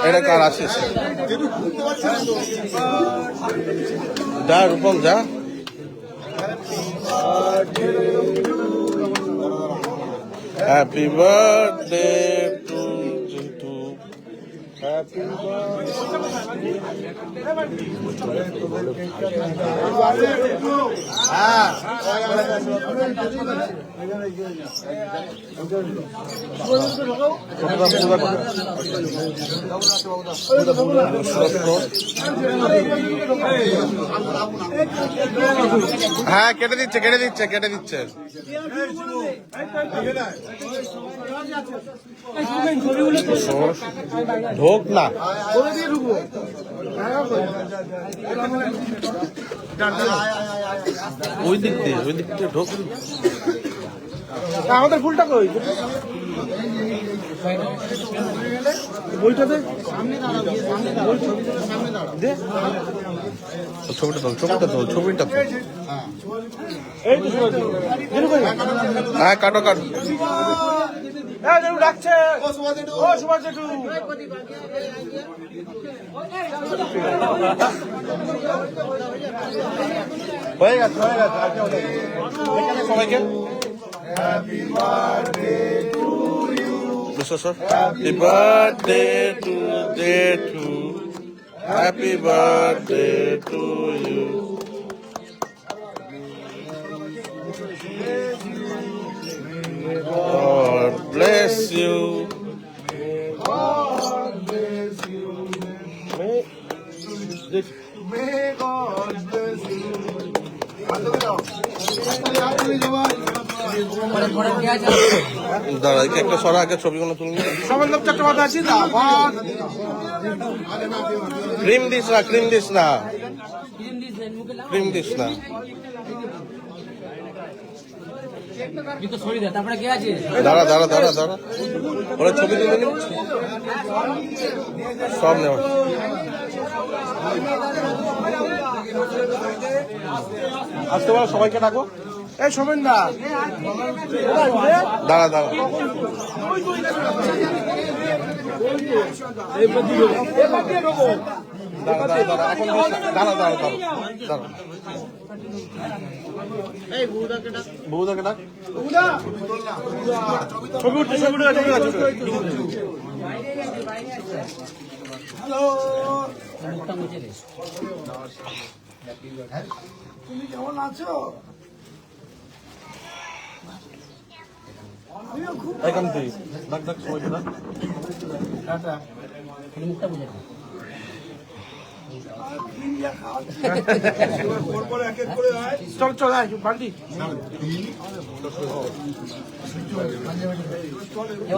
এটা কার আসিস যা রূপম যা happy birthday to Jitu happy হ্যাঁ কেটে দিচ্ছে ঢোক না ওই দিক দিয়ে ঢোক আমাদের ফুলটা কই বইটাতে ছবিটা হ্যাঁ কাটো ডাকছে হয়ে গেছে সবাইকে Happy birthday to day two. Happy birthday to you. God bless you. May God bless you. দাঁড়া একটা সরা আগে ছবিগুলো তুলুন সবার লোক চট্টোপাধ্যায় আছি ক্রিম দিস না দাঁড়া ওরা ছবি তুলে নিন সব নেওয়া আসতে বলো সবাইকে ডাকো এই শোভেন দা দাঁড়া বউদাকে ডাক ছবি উঠছে হ্যালো তুমি কেমন আছো এখান থেকে ডাক সবাইকে ডাক মুখটা বুঝে চল বাড়ি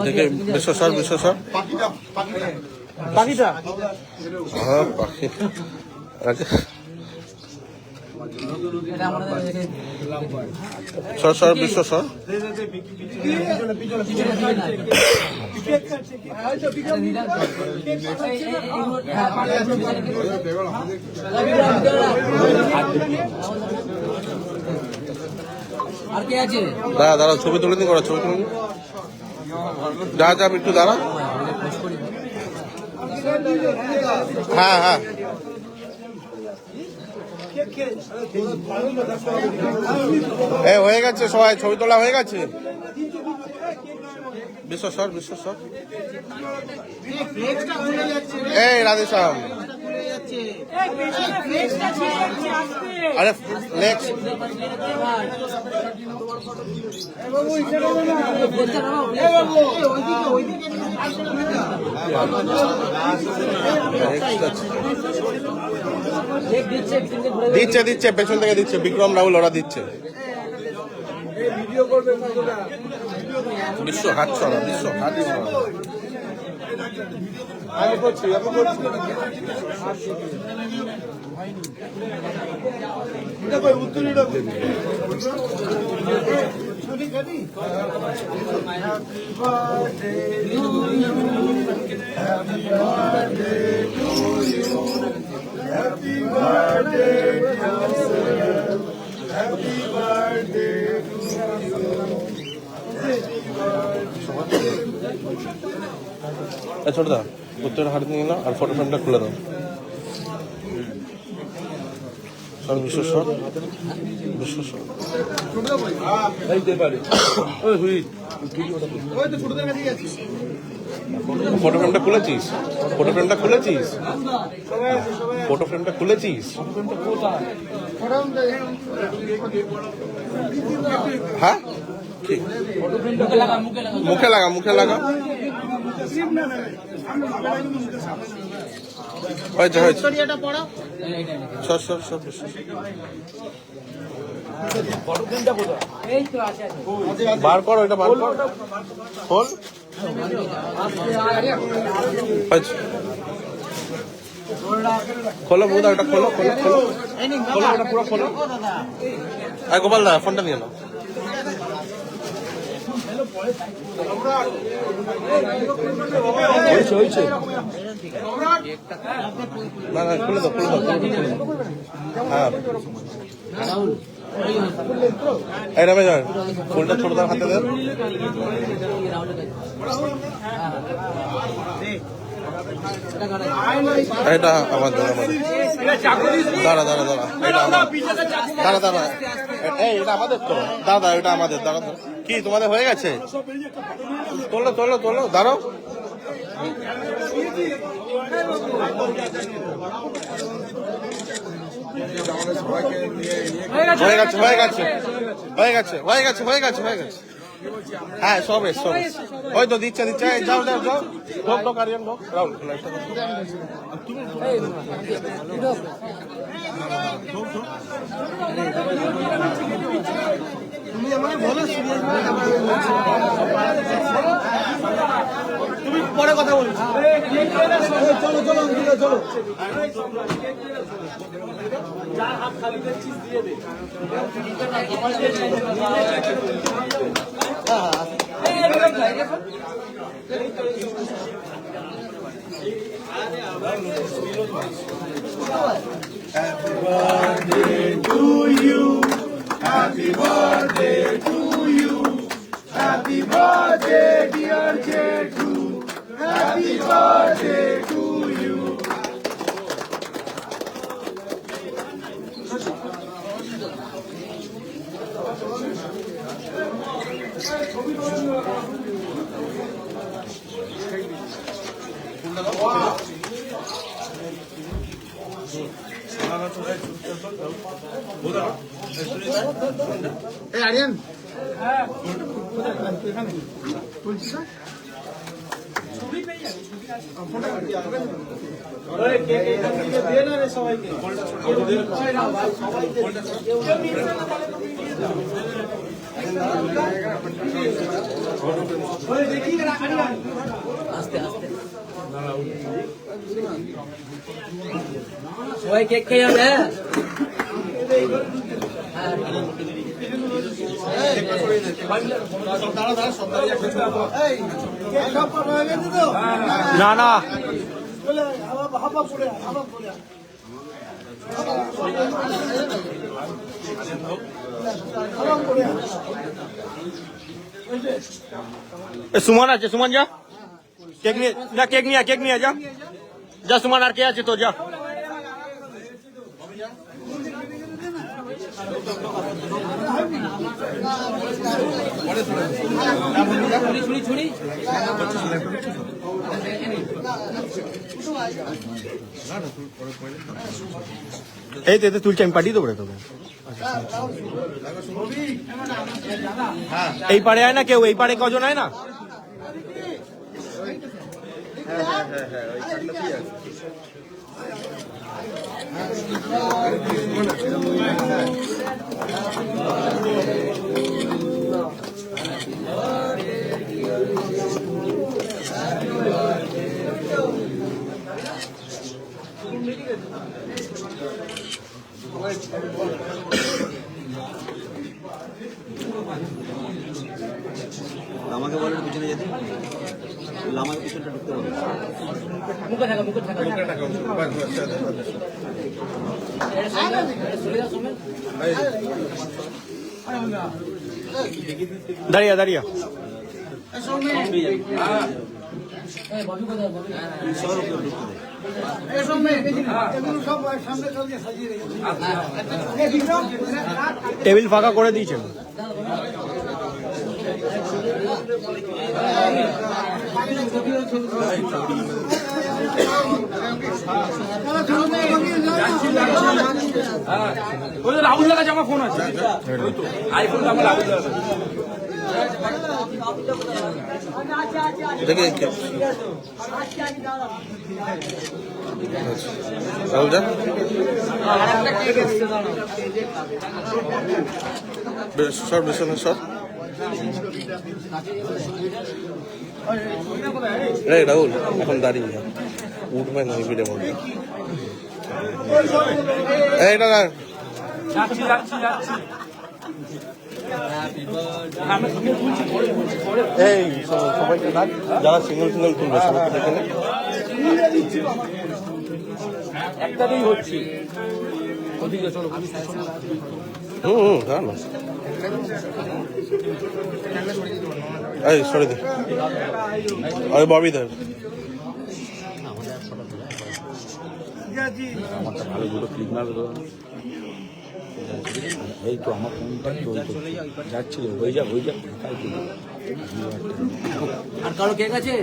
দেখে বিশ্ব স্যার পাখিটা হ্যাঁ পাখি স্যার বিশ্ব স্যার দাঁড়া ছবি তুলে দিন ছবি তুলে দিন যা একটু দাঁড়া হ্যাঁ হয়ে গেছে সবাই ছবি তোলা হয়ে গেছে বিশ্ব স্যার এই রাধেশ্যাম আরে নেক্সট দিচ্ছে পেছন থেকে দিচ্ছে বিক্রম রাহুল ওরা দিচ্ছে বিশ্ব হাত ছড়া আমি করছি Happy birthday to you. ছোট দা উত্তর হাতে নিয়ে নাও আর ফটো ফ্রেমটা খুলে দাও সব বিশ্বস্বর বিশ্বস্বর ফটো ফ্রেমটা খুলেছিস ফটো ফ্রেমটা খুলেছিস ফটো ফ্রেমটা খুলেছিস হ্যাঁ মুখে লাগা মুখে লাগা হয়েছে হয়েছে সর সর সর বার করো এটা বার কর খোল খোলো বৌদা ওটা খোলো খোলো খোলো খোলো ওটা পুরো খোলো গোপাল দা ফোনটা নিয়ে নাও না না খুলে দাও খুলে দাও হ্যাঁ এই রমেশ ফুলটা ছোট দাও হাতে দেন এটা আমাদের দাঁড়া দাঁড়া দাঁড়া এটা দাঁড়া দাঁড়া এই এটা আমাদের তো দাদা এটা আমাদের দাঁড়া কি তোমাদের হয়ে গেছে তোলো তোলো তোলো দাঁড়াও হয়ে গেছে হয়ে গেছে হয়ে গেছে হয়ে গেছে হয়ে গেছে হয়ে গেছে হ্যাঁ সবে সবে ওই তো দিচ্ছে দিচ্ছে যাও যাও যাও ঢোক ঢোক আরিয়ান ঢোক রাহুল তুমি পরে কথা বলছি চলো চলো চলো যার হাত খালি দিচ্ছিস দিয়ে দে Happy birthday to you. Happy birthday to you. Happy birthday, dear Jetu. Happy birthday to you. Hey, Aryan. আস্তে আস্তে সবাই কেক খেয়ে যাবে না না সুমন আছে সুমন যা কেক নিয়ে যা কেক নিয়ে যা যা সুমন আর কে আছে তো যা এই তো তুলছি আমি পাঠিয়ে দেবো রে তোকে এই পারে আয় না কেউ এই পারে কজন আয় না আমাকে বলে পিছনে যেতে আমাকে পিছনটা ঢুকতে হবে মুখে থাকা দাঁড়িয়ে দাঁড়িয়ে ববি কোথায় ববি সবার উপরে ঢুকতে দেয়। টেবিল ফাঁকা করে দিয়েছেন। রাহুল কাছে আমার ফোন আছে আইফোন আমার রাহুল দেখে রাহুল যা সর পেছনে সর রে রাহুল এখন দাঁড়িয়ে যা উঠবে না ভিড়ের মধ্যে এই না যাচ্ছি যাচ্ছি যাচ্ছি এই সবাইকে ডাক যারা সিঙ্গেল সিঙ্গেল তুলবে সবাইকে দেখে নে। একটাতেই হচ্ছে হ্যাঁ না এই সরে দে আরে ববি ধর ভালো দুটো ক্লিক মারবে তো এই তো আমার ফোনটা যাচ্ছিল হয়ে যা তাই তো আর কারো কেক আছে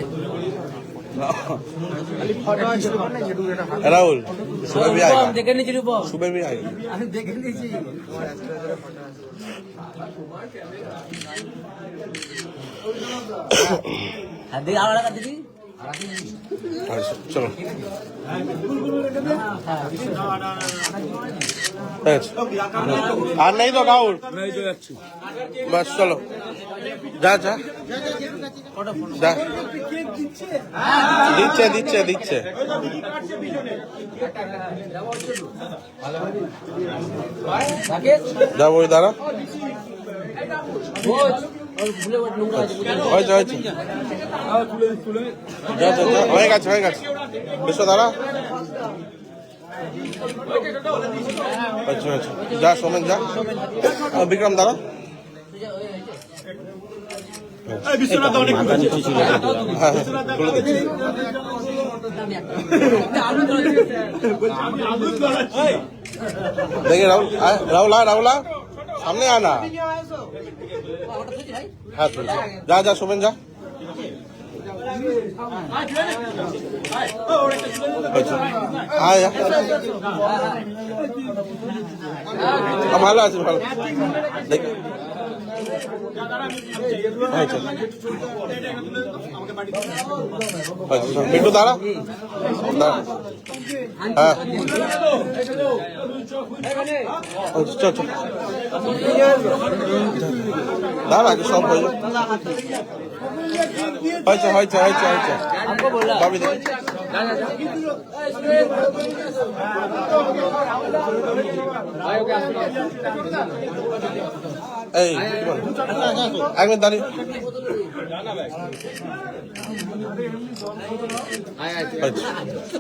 राहुल सुबह भी आएगा দেখে নিয়েছি রূপম सुबह भी आएगा আমি দেখে নিয়েছি হ্যাঁ দিদি আর লাগা দিদি अच्छा, चलो আর नहीं तो राहुल बस चलो जा जा जा দিচ্ছে দিচ্ছে দিচ্ছে যা ওই দাঁড়া হয়েছে হয়েছে যা যা যা হয়ে গেছে বিশ্ব দাঁড়া আচ্ছা আচ্ছা যা সোমেন যা বিক্রম দাঁড়া হ্যাঁ খুলে দিচ্ছি देखिए राहुल राहुल सामने आना हाँ तो जा जा सुमन जा अच्छा हाँ यार ভালো আছে ভালো দেখ আচ্ছা আচ্ছা মিটু দাঁড়া হ্যাঁ আচ্ছা চল দাঁড়া আগে সব হয়ে হয়েছে ভাবি দেখি এই এক মিনিট দাঁড়িয়ে আচ্ছা